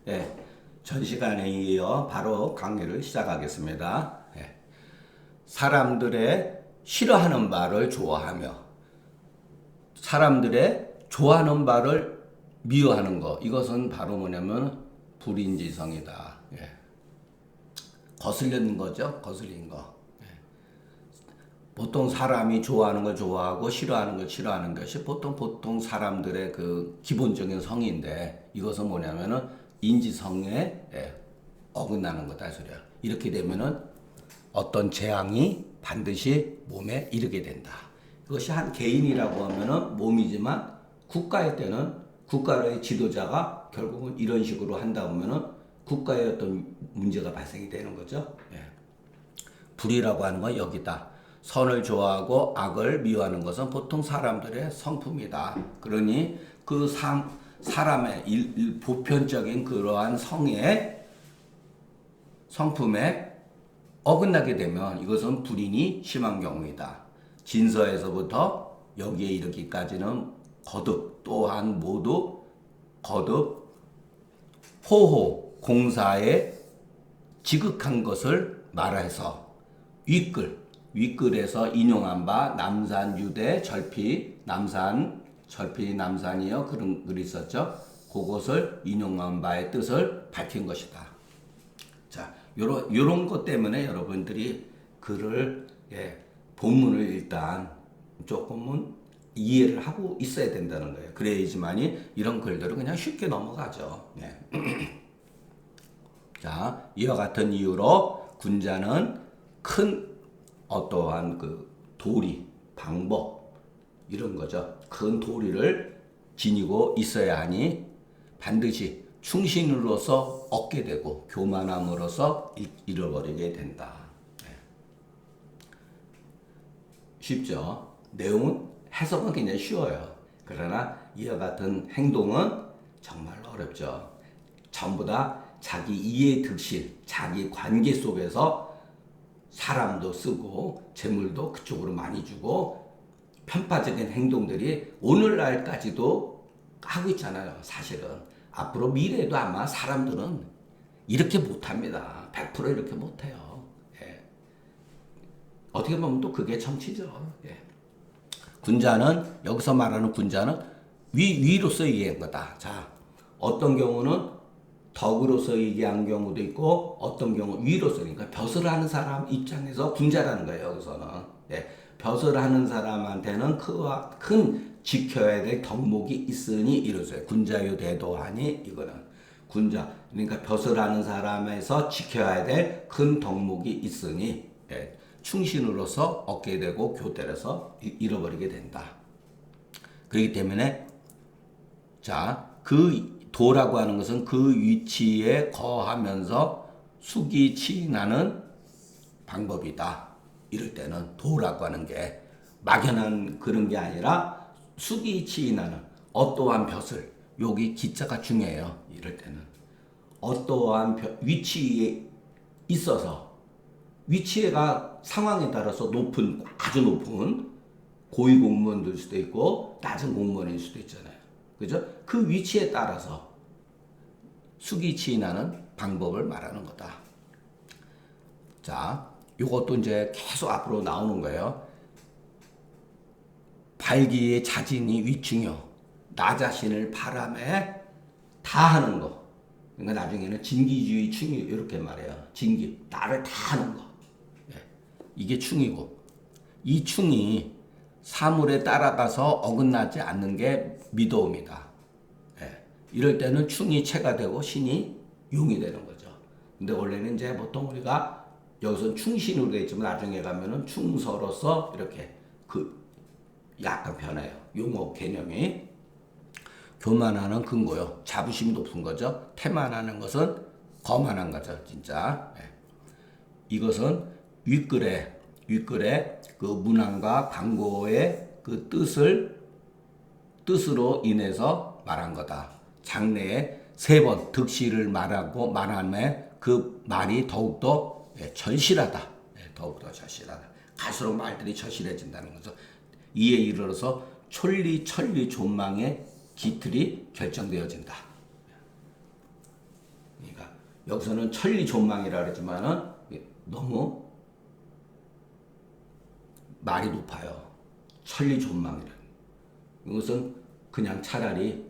예, 전 시간에 이어 바로 강의를 시작하겠습니다. 예, 사람들의 싫어하는 바를 좋아하며 사람들의 좋아하는 바를 미워하는 것, 이것은 바로 뭐냐면 불인지성이다. 예, 거슬리는 거죠. 거슬린 거. 보통 사람이 좋아하는 걸 좋아하고 싫어하는 걸 싫어하는 것이 보통 사람들의 그 기본적인 성인데, 이것은 뭐냐면은 인지성에 어긋나는 거다 소리야. 이렇게 되면은 어떤 재앙이 반드시 몸에 이르게 된다. 이것이 한 개인이라고 하면은 몸이지만 국가의 때는 국가의 지도자가 결국은 이런 식으로 한다 보면은 국가의 어떤 문제가 발생이 되는 거죠. 불이라고 하는 건 여기다. 선을 좋아하고 악을 미워하는 것은 보통 사람들의 성품이다. 그러니 그 사람의 보편적인 그러한 성품에 어긋나게 되면 이것은 불인이 심한 경우이다. 진서에서부터 여기에 이르기까지는 거듭, 또한 모두 거듭, 호호, 공사에 지극한 것을 말해서 윗글에서 인용한 바 남산 유대 절피 남산이요, 그런 글이 있었죠. 그것을 인용한 바의 뜻을 밝힌 것이다. 자, 요런 것 때문에 여러분들이 글을 본문을 일단 조금은 이해를 하고 있어야 된다는 거예요. 그래야지만이 이런 글들을 그냥 쉽게 넘어가죠. 자, 이와 같은 이유로 군자는 큰 어떠한 그 도리, 방법, 이런 거죠. 큰 도리를 지니고 있어야 하니 반드시 충신으로서 얻게 되고 교만함으로써 잃어버리게 된다. 쉽죠? 내용은 해석은 굉장히 쉬워요. 그러나 이와 같은 행동은 정말 어렵죠. 전부 다 자기 이해 득실, 자기 관계 속에서 사람도 쓰고 재물도 그쪽으로 많이 주고 편파적인 행동들이 오늘날까지도 하고 있잖아요. 사실은 앞으로 미래에도 아마 사람들은 이렇게 못합니다. 100% 이렇게 못해요. 어떻게 보면 또 그게 정치죠. 군자는, 여기서 말하는 군자는 위로서 얘기한 거다. 자, 어떤 경우는 덕으로서 얘기한 경우도 있고 어떤 경우 위로서, 그러니까 벼슬 하는 사람 입장에서 군자라는 거예요. 여기서는 벼슬 하는 사람한테는 큰 지켜야 될 덕목이 있으니 이로서요. 군자유 대도하니, 이거는 군자, 그러니까 벼슬 하는 사람에서 지켜야 될 큰 덕목이 있으니 충신으로서 얻게 되고 교대로서 잃어버리게 된다. 그렇기 때문에 자, 그 도라고 하는 것은 그 위치에 거하면서 숙이 치인하는 방법이다. 이럴 때는 도라고 하는 게 막연한 그런 게 아니라 숙이 치인하는 어떠한 벼슬, 여기 기자가 중요해요. 이럴 때는 어떠한 위치에 있어서, 위치가 상황에 따라서 아주 높은 고위 공무원일 수도 있고 낮은 공무원일 수도 있잖아요. 그죠? 그 위치에 따라서 숙이 치인하는 방법을 말하는 거다. 자, 요것도 이제 계속 앞으로 나오는 거예요. 발기의 자진이 위충이요. 나 자신을 바람에 다하는 거. 그러니까 나중에는 진기주의 충이 이렇게 말해요. 진기, 나를 다하는 거. 이게 충이고, 이 충이 사물에 따라가서 어긋나지 않는 게 미도움이다. 이럴 때는 충이 체가 되고 신이 용이 되는 거죠. 근데 원래는 이제 보통 우리가 여기서 충신으로 되어 있지만 나중에 가면은 충서로서 이렇게 약간 변해요. 용어 개념이. 교만하는 근거요. 자부심이 높은 거죠. 태만하는 것은 거만한 거죠. 진짜. 이것은 윗글에 그 문항과 광고의 그 뜻으로 인해서 말한 거다. 장래에 3번 득실을 말함에 그 말이 더욱더 절실하다. 더욱더 절실하다. 갈수록 말들이 절실해진다는 거죠. 이에 이르러서 천리 존망의 기틀이 결정되어진다. 그러니까 여기서는 천리존망이라 그러지만은 너무 말이 높아요. 천리존망이라는. 이것은 그냥 차라리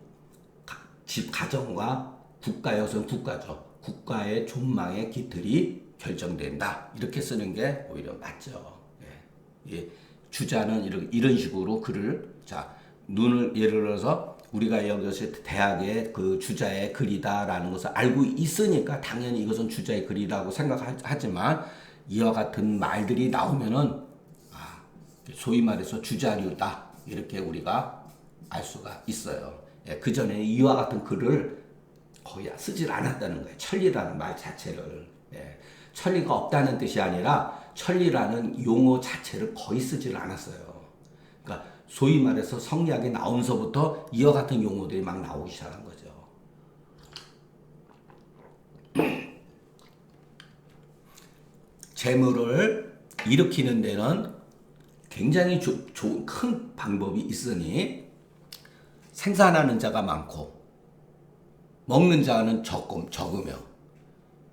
집 가정과 국가여서는 국가죠. 국가의 존망의 기틀이 결정된다. 이렇게 쓰는 게 오히려 맞죠. 예. 예. 주자는 이런 식으로 글을, 자, 눈을 예를 들어서 우리가 여기서 대학의 그 주자의 글이다라는 것을 알고 있으니까 당연히 이것은 주자의 글이라고 생각하지만 이와 같은 말들이 나오면은 소위 말해서 주자류다 이렇게 우리가 알 수가 있어요. 예, 그 전에 이와 같은 글을 거의 쓰질 않았다는 거예요. 천리라는 말 자체를. 예, 천리가 없다는 뜻이 아니라 천리라는 용어 자체를 거의 쓰질 않았어요. 그러니까 소위 말해서 성리학이 나오면서부터 이와 같은 용어들이 막 나오기 시작한 거죠. 재물을 일으키는 데는 굉장히 좋은 큰 방법이 있으니 생산하는 자가 많고 먹는 자는 적으며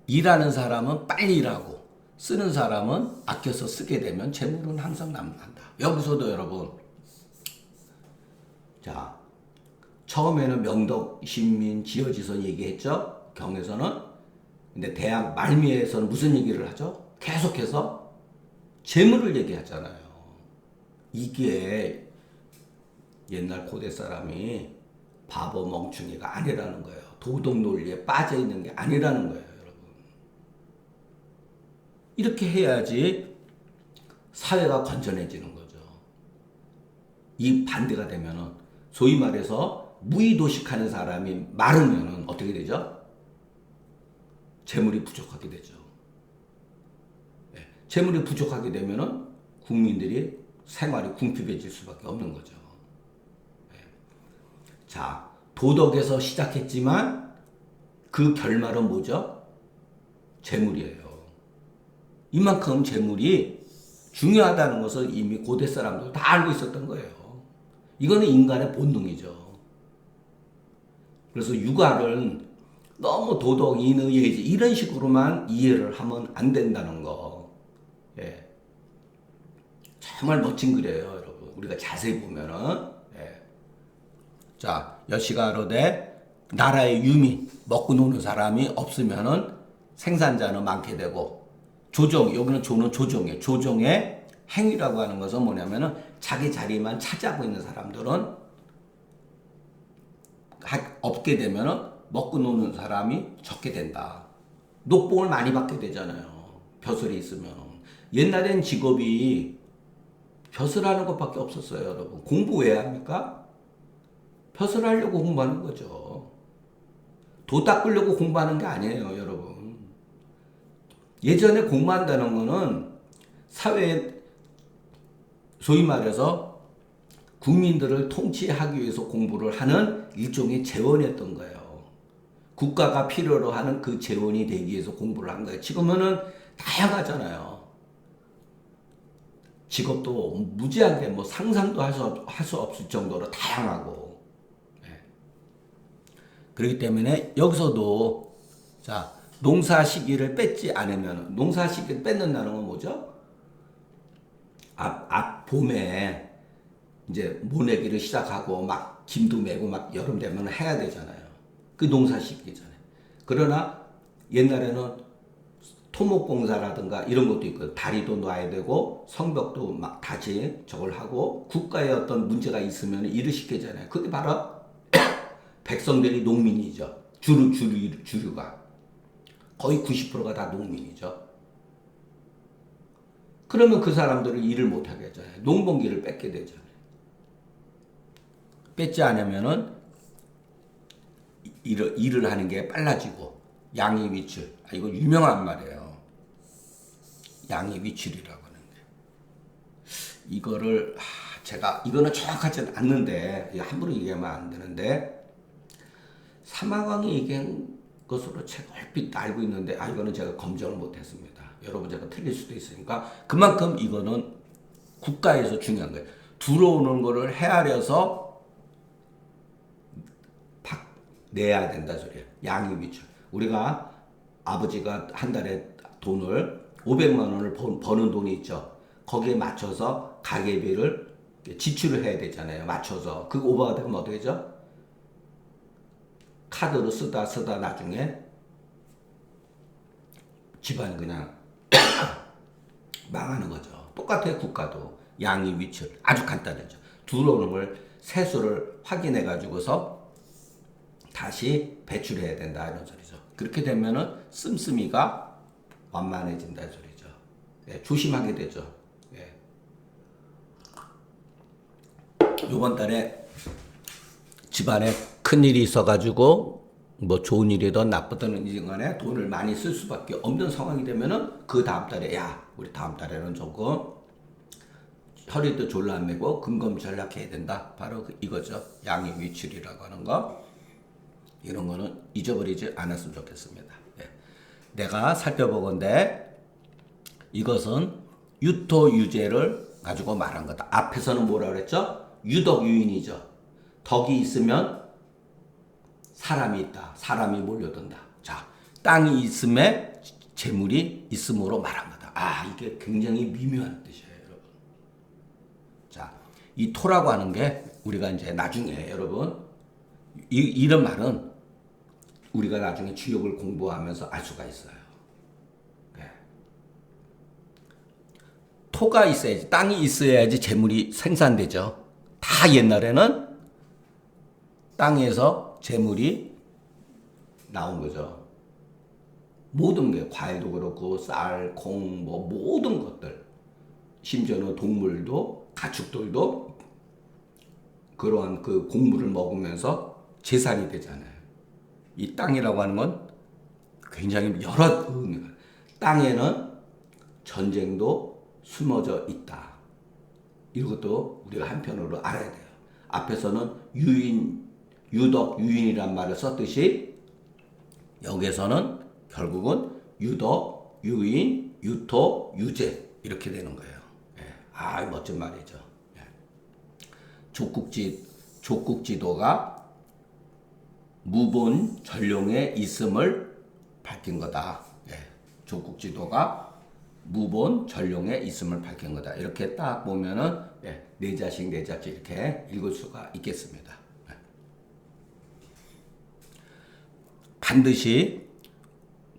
일하는 사람은 빨리 일하고 쓰는 사람은 아껴서 쓰게 되면 재물은 항상 남는다. 여기서도 여러분, 자, 처음에는 명덕, 신민, 지어지선 얘기했죠. 경에서는. 근데 대학 말미에서는 무슨 얘기를 하죠? 계속해서 재물을 얘기하잖아요. 이게 옛날 고대 사람이 바보 멍충이가 아니라는 거예요. 도덕 논리에 빠져 있는 게 아니라는 거예요, 여러분. 이렇게 해야지 사회가 건전해지는 거죠. 이 반대가 되면은 소위 말해서 무의도식하는 사람이 많으면은 어떻게 되죠? 재물이 부족하게 되죠. 네. 재물이 부족하게 되면은 국민들이 생활이 궁핍해질 수밖에 없는 거죠. 네. 자, 도덕에서 시작했지만 그 결말은 뭐죠? 재물이에요. 이만큼 재물이 중요하다는 것을 이미 고대 사람들 다 알고 있었던 거예요. 이거는 인간의 본능이죠. 그래서 육아를 너무 도덕, 인의, 예지 이런 식으로만 이해를 하면 안 된다는 거. 예. 정말 멋진 글이에요, 여러분. 우리가 자세히 보면은. 예. 자, 여시가로되 나라의 유민, 먹고 노는 사람이 없으면은 생산자는 많게 되고 조정, 여기는 조는 조정이에요. 조정의 행위라고 하는 것은 뭐냐면은 자기 자리만 차지하고 있는 사람들은 없게 되면은 먹고 노는 사람이 적게 된다. 녹봉을 많이 받게 되잖아요. 벼슬이 있으면. 옛날엔 직업이 벼슬하는 것밖에 없었어요, 여러분. 공부 왜 합니까? 벼슬하려고 공부하는 거죠. 도 닦으려고 공부하는 게 아니에요, 여러분. 예전에 공부한다는 거는 사회에 소위 말해서 국민들을 통치하기 위해서 공부를 하는 일종의 재원이었던 거예요. 국가가 필요로 하는 그 재원이 되기 위해서 공부를 한 거예요. 지금은 다양하잖아요. 직업도 무지하게 뭐 상상도 할 수 없을 정도로 다양하고. 네. 그렇기 때문에 여기서도 자, 농사 시기를 뺏지 않으면, 농사 시기를 뺏는다는 건 뭐죠? 앞 봄에 이제 모내기를 시작하고 막 김도 메고 막 여름 되면 해야 되잖아요. 그 농사 시기잖아요. 그러나 옛날에는 토목공사라든가 이런 것도 있고 다리도 놔야 되고 성벽도 막 다시 저걸 하고 국가에 어떤 문제가 있으면 일을 시키잖아요. 그게 바로 백성들이 농민이죠. 주류가 거의 90%가 다 농민이죠. 그러면 그 사람들을 일을 못하게 하잖아요. 농번기를 뺏게 되잖아요. 뺏지 않으면은 일을 하는 게 빨라지고 양이위출. 이거 유명한 말이에요. 양이위출이라고 하는데 이거를 제가 이거는 정확하지 않는데 함부로 얘기하면 안 되는데 사마왕이 얘기한 것으로 제가 얼핏 알고 있는데 이거는 제가 검증을 못했습니다. 여러분 제가 틀릴 수도 있으니까 그만큼 이거는 국가에서 중요한 거예요. 들어오는 거를 헤아려서 내야 된다 소리예요. 양이위출. 우리가 아버지가 한 달에 돈을 500만 원을 버는 돈이 있죠. 거기에 맞춰서 가계비를 지출을 해야 되잖아요. 맞춰서. 그 오버가 되면 어떻게 되죠? 카드로 쓰다 나중에 집안이 그냥 망하는 거죠. 똑같아요. 국가도. 양의 위출. 아주 간단하죠. 들어오는 걸 세수를 확인해 가지고서 다시 배출해야 된다 이런 소리죠. 그렇게 되면은 씀씀이가 완만해진다 소리죠. 예, 조심하게 되죠. 예. 이번 달에 집안에 큰 일이 있어가지고 뭐 좋은 일이든 나쁘든 일이든 간에 돈을 많이 쓸 수밖에 없는 상황이 되면은 그 다음 달에 야 우리 다음 달에는 조금 허리도 졸라 안 매고 근검절약해야 된다. 바로 이거죠. 양의 위출이라고 하는 거. 이런 거는 잊어버리지 않았으면 좋겠습니다. 예. 내가 살펴보건대 이것은 유토유재를 가지고 말한 거다. 앞에서는 뭐라 그랬죠? 유덕유인이죠. 덕이 있으면 사람이 있다. 사람이 몰려든다. 자, 땅이 있음에 재물이 있음으로 말한 거다. 아, 이게 굉장히 미묘한 뜻이에요, 여러분. 자, 이 토라고 하는 게 우리가 이제 나중에 여러분 이런 말은 우리가 나중에 주역을 공부하면서 알 수가 있어요. 네. 토가 있어야지, 땅이 있어야지 재물이 생산되죠. 다 옛날에는 땅에서 재물이 나온 거죠. 모든 게 과일도 그렇고 쌀, 콩, 뭐 모든 것들, 심지어는 동물도 가축들도 그러한 그 곡물을 먹으면서 재산이 되잖아요. 이 땅이라고 하는 건 굉장히 여러 의미가. 땅에는 전쟁도 숨어져 있다. 이것도 우리가 한편으로 알아야 돼요. 앞에서는 유덕, 유인이란 말을 썼듯이 여기에서는 결국은 유덕, 유인, 유토, 유재 이렇게 되는 거예요. 예. 아, 멋진 말이죠. 예. 족국지도가 무본 전룡에 있음을 밝힌 거다. 예. 족국지도가 무본 전룡에 있음을 밝힌 거다. 이렇게 딱 보면은 예. 내 자식 이렇게 읽을 수가 있겠습니다. 예. 반드시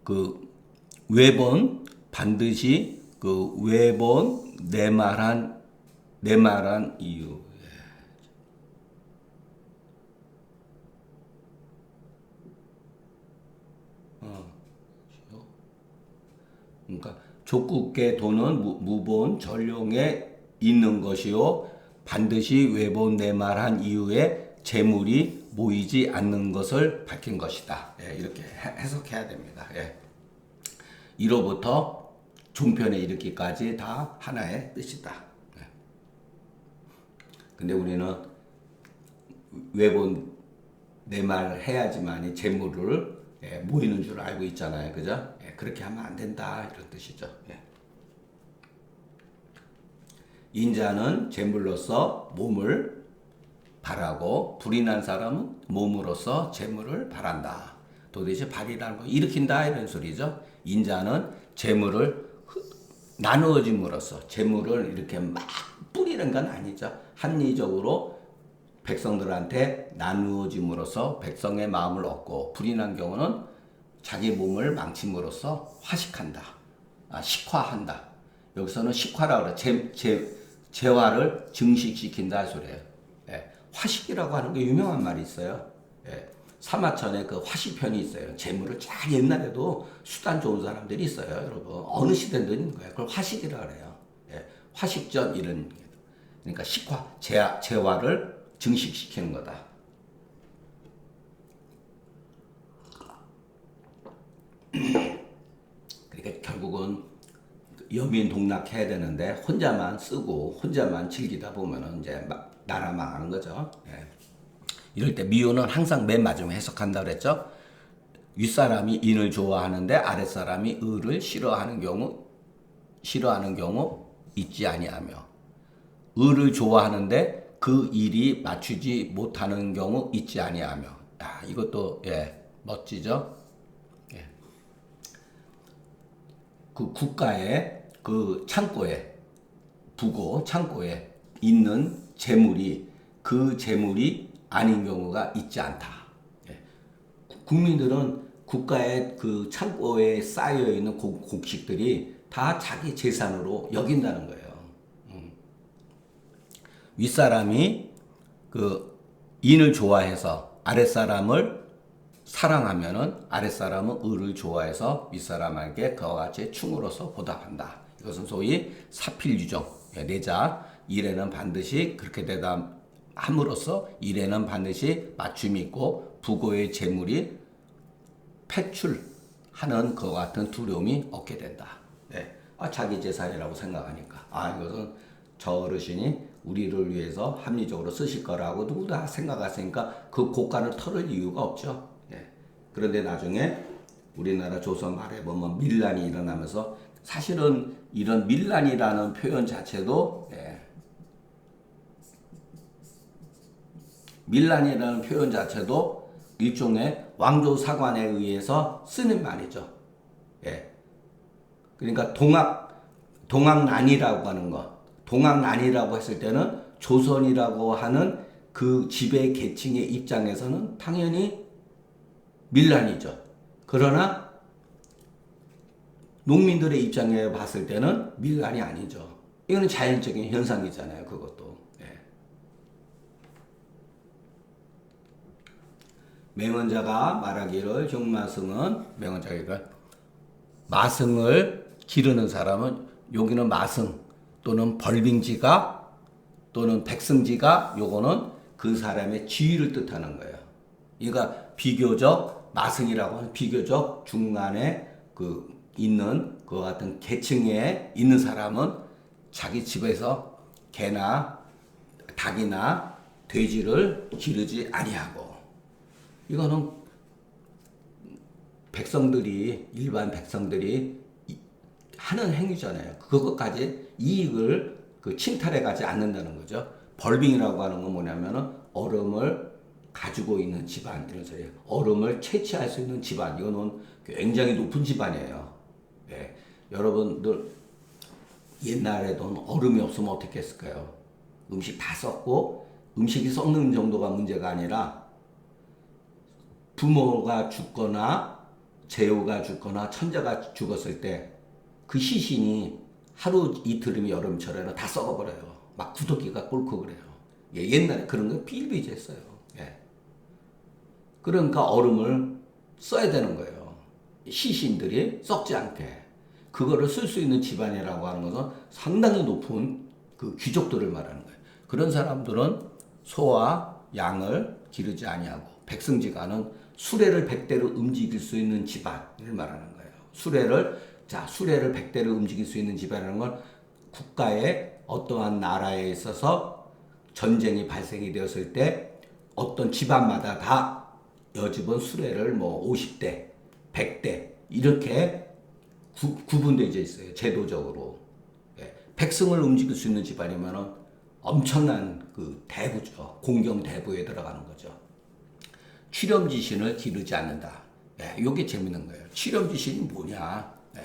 그 외본 내 말한 이유. 그러니까 족국의 돈은 무본 전룡에 있는 것이요 반드시 외본 내 말한 이유에 재물이 모이지 않는 것을 밝힌 것이다. 예, 이렇게 해석해야 됩니다. 예. 이로부터 종편에 이르기까지 다 하나의 뜻이다. 예. 근데 우리는 외본 내 말 해야지만이 재물을 예, 모이는 줄 알고 있잖아요. 그죠? 예, 그렇게 하면 안 된다. 이런 뜻이죠. 예. 인자는 재물로서 몸을 바라고 불이 난 사람은 몸으로서 재물을 바란다. 도대체 발이라는 거 일으킨다 이런 소리죠. 인자는 재물을 나누어짐으로써 재물을 이렇게 막 뿌리는 건 아니죠. 합리적으로 백성들한테 나누어짐으로써 백성의 마음을 얻고 불이 난 경우는 자기 몸을 망침으로써 화식한다. 식화한다. 여기서는 식화라고 그래. 재화를 증식시킨다 소리예요. 예. 화식이라고 하는 게 유명한 말이 있어요. 예. 사마천에 그 화식편이 있어요. 재물을 잘 옛날에도 수단 좋은 사람들이 있어요. 여러분 어느 시대든 있는 거예요. 그걸 화식이라고 그래요. 예. 화식전 이런 그러니까 식화 재화를 증식시키는 거다. 그러니까 결국은 여민동락해야 되는데 혼자만 쓰고 혼자만 즐기다 보면은 이제 나라 망하는 거죠. 예. 이럴 때 미호는 항상 맨 마지막에 해석한다 그랬죠. 윗사람이 인을 좋아하는데 아랫사람이 을을 싫어하는 경우 있지 아니하며 을을 좋아하는데 그 일이 맞추지 못하는 경우 있지 아니하며. 이것도 예 멋지죠. 그 국가의 그 창고에 부고 창고에 있는 재물이 그 재물이 아닌 경우가 있지 않다. 예. 국민들은 국가의 그 창고에 쌓여 있는 곡식들이 다 자기 재산으로 여긴다는 거예요. 윗사람이 그 인을 좋아해서 아랫사람을 사랑하면은 아랫사람은 을을 좋아해서 윗사람에게 그와 같이 충으로서 보답한다. 이것은 소위 사필유정. 내자 일에는 반드시 그렇게 대답함으로써 일에는 반드시 맞춤이 있고 부고의 재물이 패출하는 그와 같은 두려움이 없게 된다. 네. 자기 재산이라고 생각하니까 이것은 저 어르신이 우리를 위해서 합리적으로 쓰실 거라고 누구 다 생각했으니까 그 고간을 털을 이유가 없죠. 예. 그런데 나중에 우리나라 조선 말에 보면 밀란이 일어나면서 사실은 이런 밀란이라는 표현 자체도 밀란이라는 표현 자체도 일종의 왕조사관에 의해서 쓰는 말이죠. 예. 그러니까 동학난이라고 하는 거. 동학난이라고 했을 때는 조선이라고 하는 그 지배 계층의 입장에서는 당연히 밀란이죠. 그러나 농민들의 입장에 봤을 때는 밀란이 아니죠. 이거는 자연적인 현상이잖아요. 그것도. 예. 맹언자가 말하기를 정마승은 맹언자가 마승을 기르는 사람은 여기는 마승 또는 벌빙지가 또는 백승지가 요거는 그 사람의 지위를 뜻하는 거예요. 그러니까 비교적 마승이라고 하는 비교적 중간에 그 있는 그 같은 계층에 있는 사람은 자기 집에서 개나 닭이나 돼지를 기르지 아니하고 이거는 백성들이 일반 백성들이 하는 행위잖아요. 그것까지 이익을 침탈해 가지 않는다는 거죠. 벌빙이라고 하는 건 뭐냐면은 얼음을 가지고 있는 집안 이런 소리예요. 얼음을 채취할 수 있는 집안 이거는 굉장히 높은 집안이에요. 예. 여러분들 옛날에도 얼음이 없으면 어떻게 했을까요? 음식 다 썩고 음식이 썩는 정도가 문제가 아니라 부모가 죽거나 제후가 죽거나 천자가 죽었을 때 그 시신이 하루 이틀이면 여름철에는 다 썩어버려요. 막 구더기가 끓고 그래요. 예, 옛날에 그런 거 비일비재했어요. 예. 그러니까 얼음을 써야 되는 거예요. 시신들이 썩지 않게. 그거를 쓸 수 있는 집안이라고 하는 것은 상당히 높은 그 귀족들을 말하는 거예요. 그런 사람들은 소와 양을 기르지 아니하고 백승지가는 수레를 100대로 움직일 수 있는 집안을 말하는 거예요. 수레를 100대를 움직일 수 있는 집안이라는 건 국가의 어떠한 나라에 있어서 전쟁이 발생이 되었을 때 어떤 집안마다 다 여집은 수레를 뭐 50대, 100대 이렇게 구분되어 있어요. 제도적으로. 예. 백성을 움직일 수 있는 집안이면은 엄청난 그 대부죠. 공경 대부에 들어가는 거죠. 출렴지신을 기르지 않는다. 예, 이게 재밌는 거예요. 출렴지신이 뭐냐? 예.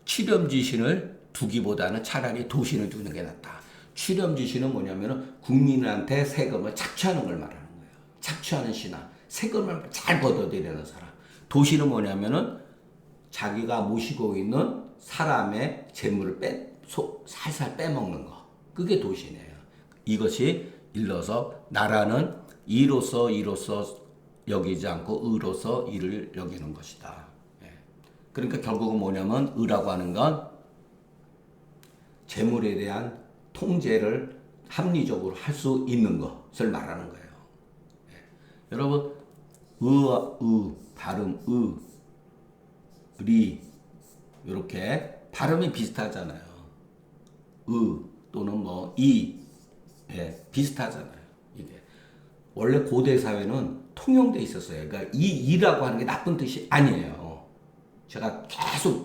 출렴지신을 두기보다는 차라리 도신을 두는 게 낫다. 출렴지신은 뭐냐면은 국민한테 세금을 착취하는 걸 말하는 거예요. 착취하는 신하, 세금을 잘 걷어들이는 사람. 도신은 뭐냐면은 자기가 모시고 있는 사람의 재물을 살살 빼먹는 거. 그게 도신이에요. 이것이 일러서 나라는 이로서 여기지 않고 의로서 이를 여기는 것이다. 예. 그러니까 결국은 뭐냐면 의라고 하는 건 재물에 대한 통제를 합리적으로 할 수 있는 것을 말하는 거예요. 예. 여러분 의와 발음 리 이렇게 발음이 비슷하잖아요. 또는 뭐 예, 비슷하잖아요. 이게 원래 고대 사회는 통용돼 있었어요. 그러니까 이라고 하는 게 나쁜 뜻이 아니에요. 제가 계속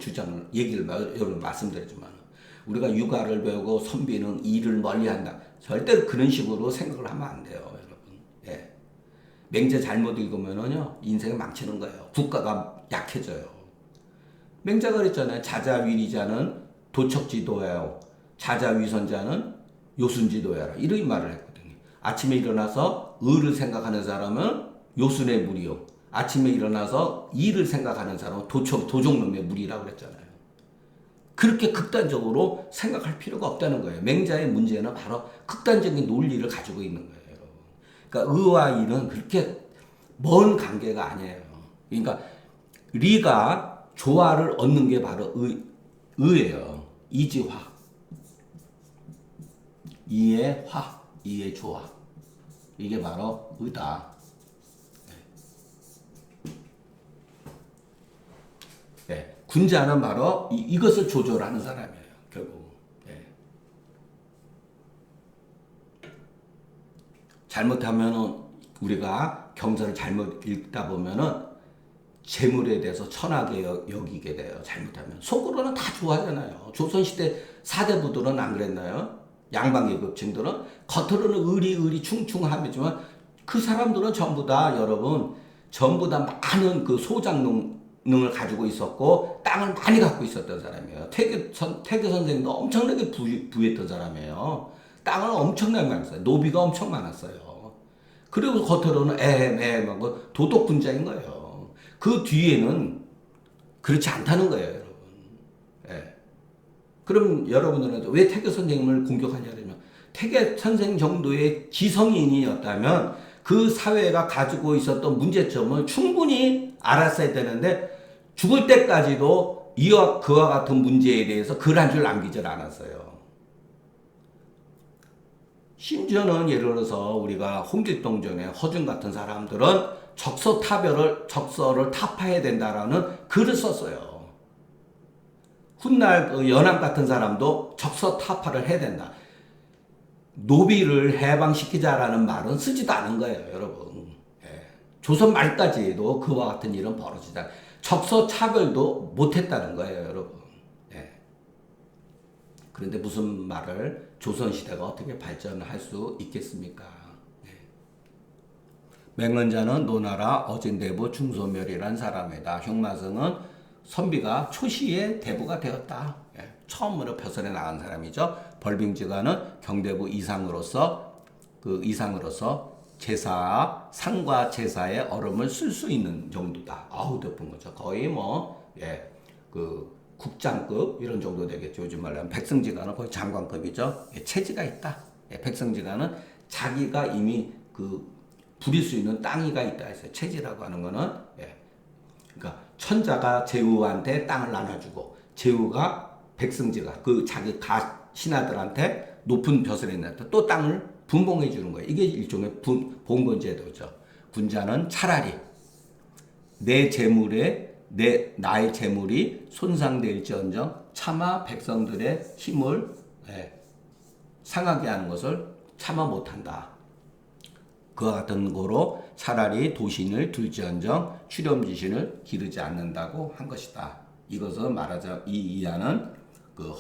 얘기를 여러분 말씀드리지만 우리가 육아를 배우고 선비는 이를 멀리한다. 절대 그런 식으로 생각을 하면 안 돼요, 여러분. 예. 맹제 잘못 읽으면은요 인생을 망치는 거예요. 국가가 약해져요. 맹자가 그랬잖아요. 자자위리자는 도척지도하여 자자위선자는 요순지도하라. 이런 말을 했거든요. 아침에 일어나서 의를 생각하는 사람은 요순의 무리요. 아침에 일어나서 이를 생각하는 사람은 도적놈의 무리라고 그랬잖아요. 그렇게 극단적으로 생각할 필요가 없다는 거예요. 맹자의 문제는 바로 극단적인 논리를 가지고 있는 거예요. 그러니까 의와 일은 그렇게 먼 관계가 아니에요. 그러니까 리가 조화를 얻는 게 바로 의예요. 이지화. 이의 화, 이의 조화. 이게 바로 의다. 네. 군자는 바로 이것을 조절하는 사람이에요. 결국. 네. 잘못하면은 우리가 경서를 잘못 읽다 보면은 재물에 대해서 천하게 여기게 돼요. 잘못하면. 속으로는 다 좋아하잖아요. 조선시대 사대부들은 안 그랬나요? 양반계급층들은 겉으로는 의리 충충하지만 그 사람들은 전부 다 여러분 전부 다 많은 그 소장능을 가지고 있었고 땅을 많이 갖고 있었던 사람이에요. 태계 선생도 엄청나게 부했던 사람이에요. 땅을 엄청나게 많았어요. 노비가 엄청 많았어요. 그리고 겉으로는 하고 도덕군자인 거예요. 그 뒤에는 그렇지 않다는 거예요, 여러분. 예. 그럼 여러분들은 왜 태계 선생님을 공격하냐면 태계 선생 정도의 지성인이었다면 그 사회가 가지고 있었던 문제점을 충분히 알았어야 되는데 죽을 때까지도 그와 같은 문제에 대해서 글 한 줄 남기질 않았어요. 심지어는 예를 들어서 우리가 홍길동전에 허준 같은 사람들은 적서를 타파해야 된다라는 글을 썼어요. 훗날 그 연암 같은 사람도 적서 타파를 해야 된다. 노비를 해방시키자라는 말은 쓰지도 않은 거예요, 여러분. 예. 조선 말까지도 그와 같은 일은 벌어지다. 적서 차별도 못했다는 거예요, 여러분. 예. 그런데 무슨 말을 조선시대가 어떻게 발전할 수 있겠습니까? 예. 맹언자는 노나라 어진대부 중소멸이란 사람이다. 흉마성은 선비가 초시의 대부가 되었다. 예. 처음으로 벼슬에 나간 사람이죠. 벌빙지가는 경대부 이상으로서 제사, 상과 제사의 얼음을 쓸 수 있는 정도다. 아우, 높은 거죠. 거의 국장급 이런 정도 되겠죠. 요즘 말로 하면 백성지가는 거의 장관급이죠. 예, 체지가 있다. 예, 백성지가는 자기가 이미 부릴 수 있는 땅이가 있다 해서 체지라고 하는 거는 그러니까 천자가 제후한테 땅을 나눠주고 제후가 백성지가 자기 신하들한테 높은 벼슬에 있는데 또 땅을 분봉해 주는 거예요. 이게 일종의 봉건제도죠. 군자는 차라리 나의 재물이 손상될지언정 차마 백성들의 힘을 상하게 하는 것을 참아 못한다. 그와 같은 거로 차라리 도신을 둘지언정 출염지신을 기르지 않는다고 한 것이다. 이것은 말하자 이 이하는 그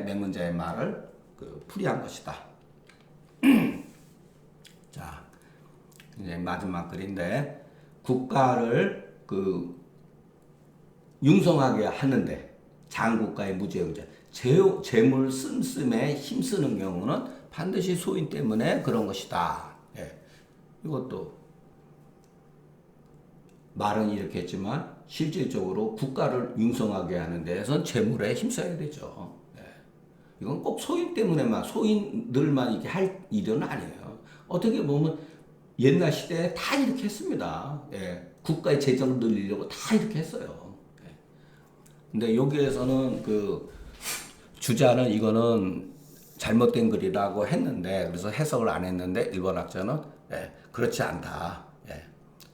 맹언자의 말을 풀이한 것이다. 자, 이제 마지막 글인데 국가를 융성하게 하는데 장국가의 무죄응자 재물 씀씀에 힘쓰는 경우는 반드시 소인 때문에 그런 것이다. 예. 이것도 말은 이렇게 했지만 실질적으로 국가를 융성하게 하는 데에선 재물에 힘써야 되죠. 예. 이건 꼭 소인들만 이렇게 할 일은 아니에요. 어떻게 보면 옛날 시대에 다 이렇게 했습니다. 예. 국가의 재정을 늘리려고 다 이렇게 했어요. 예. 근데 여기에서는 주자는 이거는 잘못된 글이라고 했는데, 그래서 해석을 안 했는데, 일본 학자는, 그렇지 않다.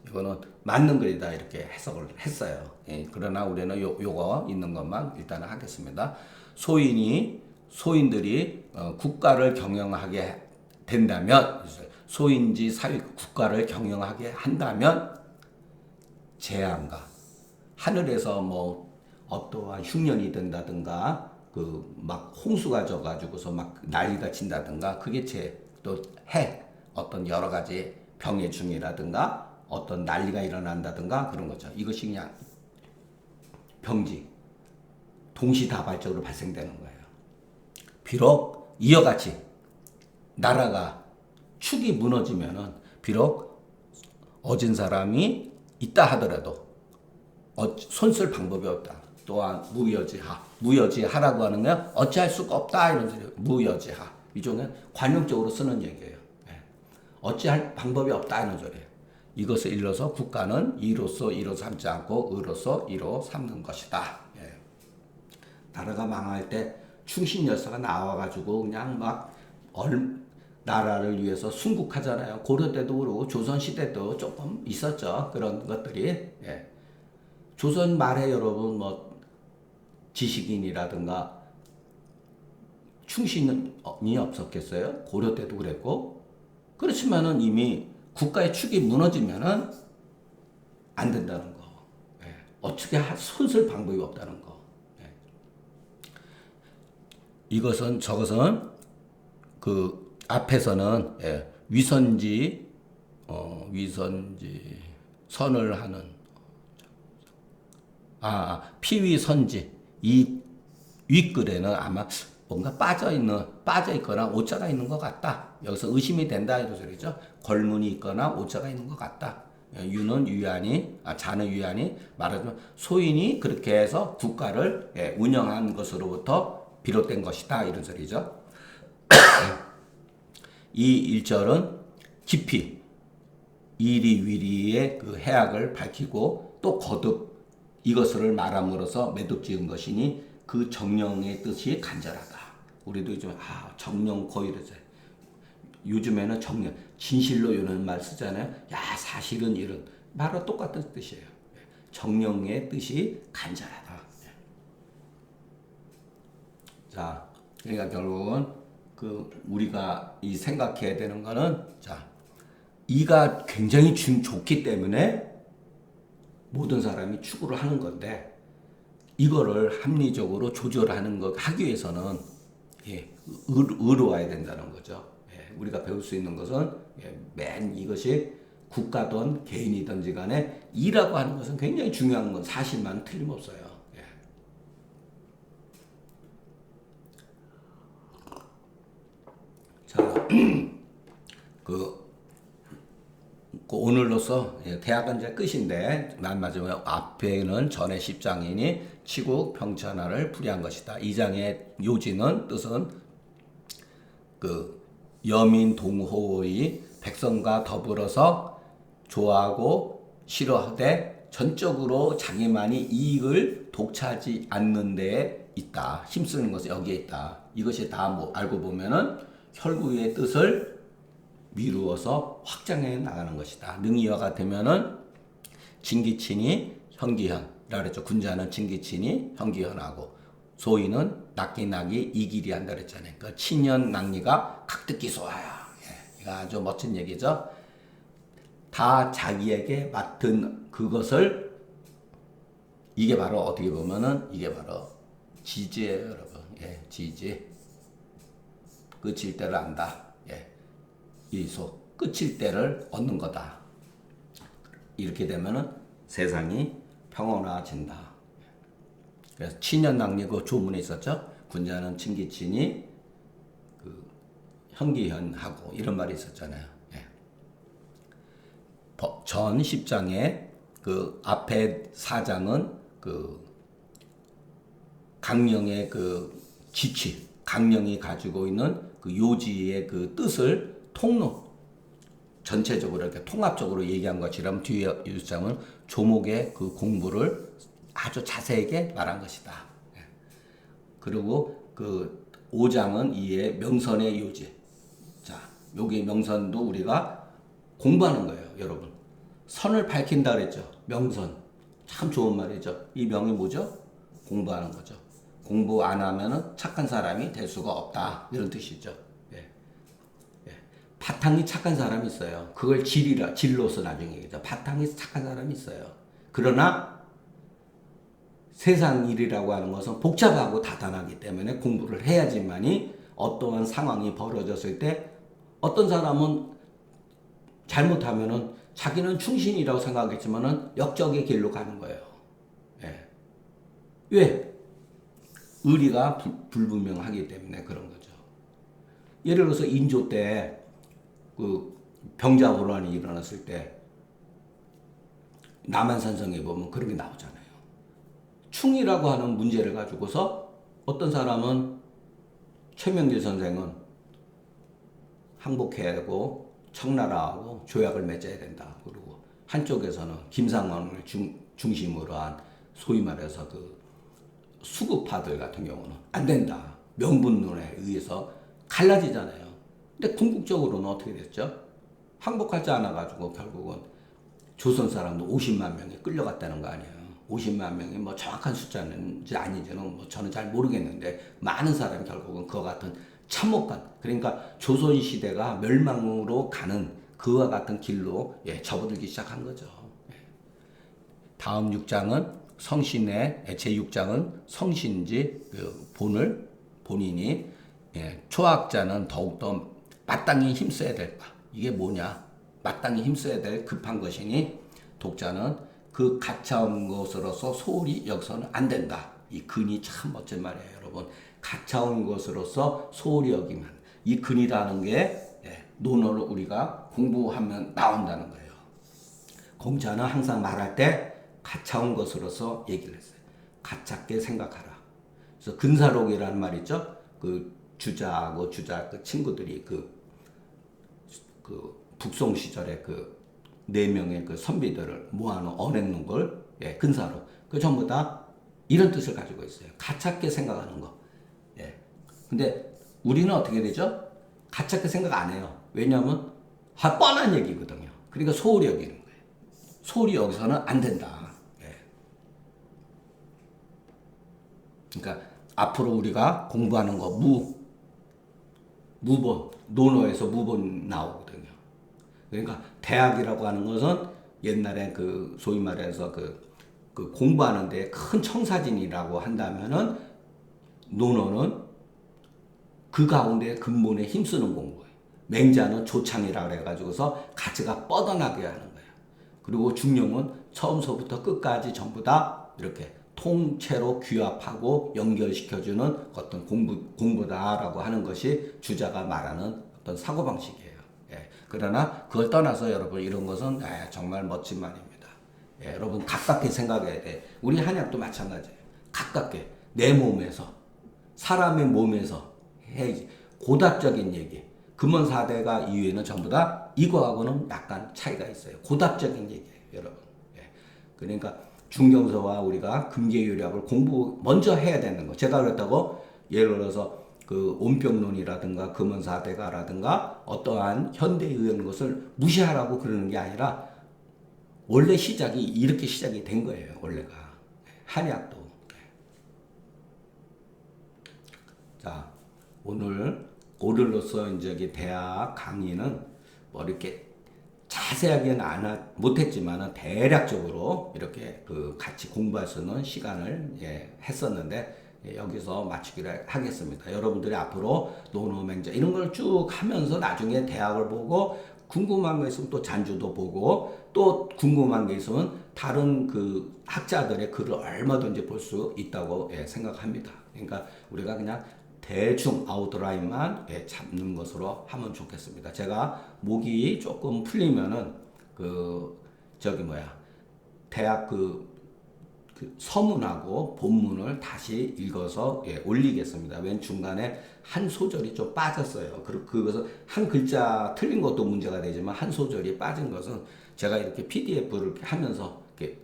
이거는 맞는 글이다. 이렇게 해석을 했어요. 그러나 우리는 요거 있는 것만 일단은 하겠습니다. 소인들이 국가를 경영하게 된다면, 소인지 사회 국가를 경영하게 한다면, 재앙과 하늘에서 어떠한 흉년이 된다든가, 막 홍수가 져가지고서 막 난리가 친다든가, 그게 또 어떤 여러 가지 병의 중이라든가, 어떤 난리가 일어난다든가 그런 거죠. 이것이 그냥 병지, 동시다발적으로 발생되는 거예요. 비록 이와 같이 나라가 축이 무너지면은 비록 어진 사람이 있다 하더라도 손쓸 방법이 없다. 또한 무여지하. 무여지하라고 하는 건 어찌할 수가 없다 이런 소리예요. 무여지하. 이종은 관용적으로 쓰는 얘기예요. 어찌할 방법이 없다 이런 소리예요. 이것을 일러서 국가는 이로써 이로 삼지 않고 의로써 이로 삼는 것이다. 나라가 망할 때 충신 열사가 나와가지고 그냥 막 나라를 위해서 순국하잖아요. 고려 때도 그렇고 조선 시대도 조금 있었죠. 그런 것들이. 조선 말에 여러분 뭐 지식인이라든가 충신이 없었겠어요? 고려 때도 그랬고. 그렇지만은 이미 국가의 축이 무너지면은 안 된다는 거. 어떻게 손쓸 방법이 없다는 거. 저것은 그 앞에서는 위선지 선을 하는 피위선지 이 윗글에는 아마 뭔가 빠져 있거나 오자가 있는 것 같다. 여기서 의심이 된다 이런 소리죠. 걸문이 있거나 오자가 있는 것 같다. 자는 유한이 말하자면 소인이 그렇게 해서 국가를 운영한 것으로부터 비롯된 것이다 이런 소리죠. 이 1절은 깊이 이리위리의 그 해악을 밝히고 또 거듭 이것을 말함으로써 매듭 지은 것이니 그 정령의 뜻이 간절하다. 우리도 요즘 정령코 이러죠. 요즘에는 정령 진실로 이런 말 쓰잖아요. 야 사실은 이런 말과 똑같은 뜻이에요. 정령의 뜻이 간절하다. 자, 그러니까 결국은 우리가 이 생각해야 되는 거는 이가 굉장히 좋기 때문에 모든 사람이 추구를 하는 건데 이거를 합리적으로 조절하는 거 하기 위해서는 의로워야 된다는 거죠. 우리가 배울 수 있는 것은 맨 이것이 국가든 개인이든지 간에 이라고 하는 것은 굉장히 중요한 건 사실만 틀림없어요. 자, 오늘로서 대학은 이제 끝인데 마지막에 앞에는 전에 10장이니 치국 평천하를 풀이한 것이다. 2장의 요지는 뜻은 여민 동호의 백성과 더불어서 좋아하고 싫어하되 전적으로 자기만이 이익을 독차지 않는 데에 있다. 힘쓰는 것은 여기에 있다. 이것이 다 알고 보면은 혈구의 뜻을 미루어서 확장해 나가는 것이다. 능이와 같으면은 진기친이 현기현, 그랬죠. 군자는 진기친이 현기현하고 소인은 낙기낙이 이길이 한다 그랬잖아요. 그러니까 친연 낙리가 각득기소하야. 이거 아주 멋진 얘기죠. 다 자기에게 맡은 그것을 이게 바로 어떻게 보면은 이게 바로 지지예요, 여러분. 지지. 끝일 때를 안다. 이소 끝일 때를 얻는 거다. 이렇게 되면은 세상이 평온해진다. 그래서 친연낙리 그 조문에 있었죠. 군자는 친기친이 현기현하고 이런 말이 있었잖아요. 전 10장에 앞에 4장은 강령의 지취, 강령이 가지고 있는 요지의 뜻을 전체적으로 이렇게 통합적으로 얘기한 것이라면 뒤에 6장은 조목의 공부를 아주 자세하게 말한 것이다. 그리고 5장은 이에 명선의 요지. 자, 여기 명선도 우리가 공부하는 거예요, 여러분. 선을 밝힌다 그랬죠. 명선. 참 좋은 말이죠. 이 명이 뭐죠? 공부하는 거죠. 공부 안 하면은 착한 사람이 될 수가 없다. 이런 뜻이죠. 바탕이 착한 사람이 있어요. 그걸 질로서 나중에 얘기죠. 바탕이 착한 사람이 있어요. 그러나 세상 일이라고 하는 것은 복잡하고 다단하기 때문에 공부를 해야지만이 어떠한 상황이 벌어졌을 때 어떤 사람은 잘못하면은 자기는 충신이라고 생각하겠지만은 역적의 길로 가는 거예요. 왜? 의리가 불분명하기 때문에 그런 거죠. 예를 들어서 인조 때 그 병자호란이 일어났을 때 남한산성에 보면 그런 게 나오잖아요. 충이라고 하는 문제를 가지고서 어떤 사람은 최명길 선생은 항복해야 되고 청나라하고 조약을 맺어야 된다. 그리고 한쪽에서는 김상원을 중심으로 한 소위 말해서 그 수급파들 같은 경우는 안 된다. 명분론에 의해서 갈라지잖아요. 근데 궁극적으로는 어떻게 됐죠? 항복하지 않아가지고 결국은 조선 사람도 50만 명이 끌려갔다는 거 아니에요. 50만 명이 뭐 정확한 숫자는지 아닌지는 뭐 저는 잘 모르겠는데 많은 사람이 결국은 그와 같은 참혹한, 그러니까 조선 시대가 멸망으로 가는 그와 같은 길로 접어들기 시작한 거죠. 다음 6장은 성신의 제6장은 성신지 그 본인이 초학자는 더욱더 마땅히 힘써야 될 바. 이게 뭐냐? 마땅히 힘써야 될 급한 것이니 독자는 그 가차온 것으로서 소홀히 여기서는 안 된다. 이 근이 참 멋진 말이에요, 여러분. 가차온 것으로서 소홀히 여기면 이 근이라는 게 논어를 우리가 공부하면 나온다는 거예요. 공자는 항상 말할 때 가차온 것으로서 얘기를 했어요. 가깝게 생각하라. 그래서 근사록이라는 말 있죠? 그 주자하고 주자 그 친구들이 그 북송 시절에 그 4명의 그 선비들을 모아놓은 언행는 걸 근사록. 그 전부 다 이런 뜻을 가지고 있어요. 가깝게 생각하는 거. 근데 우리는 어떻게 되죠? 가깝게 생각 안 해요. 왜냐하면 뻔한 얘기거든요. 그러니까 소홀히 여기는 거예요. 소홀히 여기서는 안 된다. 그러니까 앞으로 우리가 공부하는 거 무본, 논어에서 무본 나오거든요. 그러니까 대학이라고 하는 것은 옛날에 그 소위 말해서 그 공부하는데 큰 청사진이라고 한다면은 논어는 그 가운데 근본에 힘쓰는 공부예요. 맹자는 조창이라 그래가지고서 가치가 뻗어나게 하는 거예요. 그리고 중용은 처음서부터 끝까지 전부 다 이렇게 통째로 규합하고 연결시켜주는 어떤 공부다라고 하는 것이 주자가 말하는 어떤 사고방식이에요. 그러나 그걸 떠나서 여러분 이런 것은 정말 멋진 말입니다. 여러분 가깝게 생각해야 돼. 우리 한약도 마찬가지예요. 가깝게 내 몸에서 사람의 몸에서 해야지. 고답적인 얘기. 금원사대가 이후에는 전부 다 이거하고는 약간 차이가 있어요. 고답적인 얘기예요, 여러분. 그러니까 중경서와 우리가 금계유략을 공부 먼저 해야 되는 거. 제가 그랬다고 예를 들어서 그 온병론이라든가 금원사대가라든가 어떠한 현대의학 것을 무시하라고 그러는 게 아니라 원래 시작이 이렇게 시작이 된 거예요. 원래가 한의학도. 자, 오늘로서 이제 대학 강의는 뭐 이렇게 자세하게는 못했지만은 대략적으로 이렇게 그 같이 공부할 수 있는 시간을 했었는데 여기서 마치기로 하겠습니다. 여러분들이 앞으로 논어맹자 이런 걸 쭉 하면서 나중에 대학을 보고 궁금한 거 있으면 또 잔주도 보고 또 궁금한 게 있으면 다른 그 학자들의 글을 얼마든지 볼 수 있다고 생각합니다. 그러니까 우리가 그냥 대충 아웃라인만 잡는 것으로 하면 좋겠습니다. 제가 목이 조금 풀리면은 대학 그 서문하고 본문을 다시 읽어서 올리겠습니다. 웬 중간에 한 소절이 좀 빠졌어요. 그것은 한 글자 틀린 것도 문제가 되지만 한 소절이 빠진 것은 제가 이렇게 PDF를 하면서 이렇게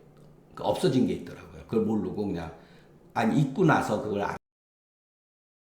없어진 게 있더라고요. 그걸 모르고 그냥 읽고 나서 그걸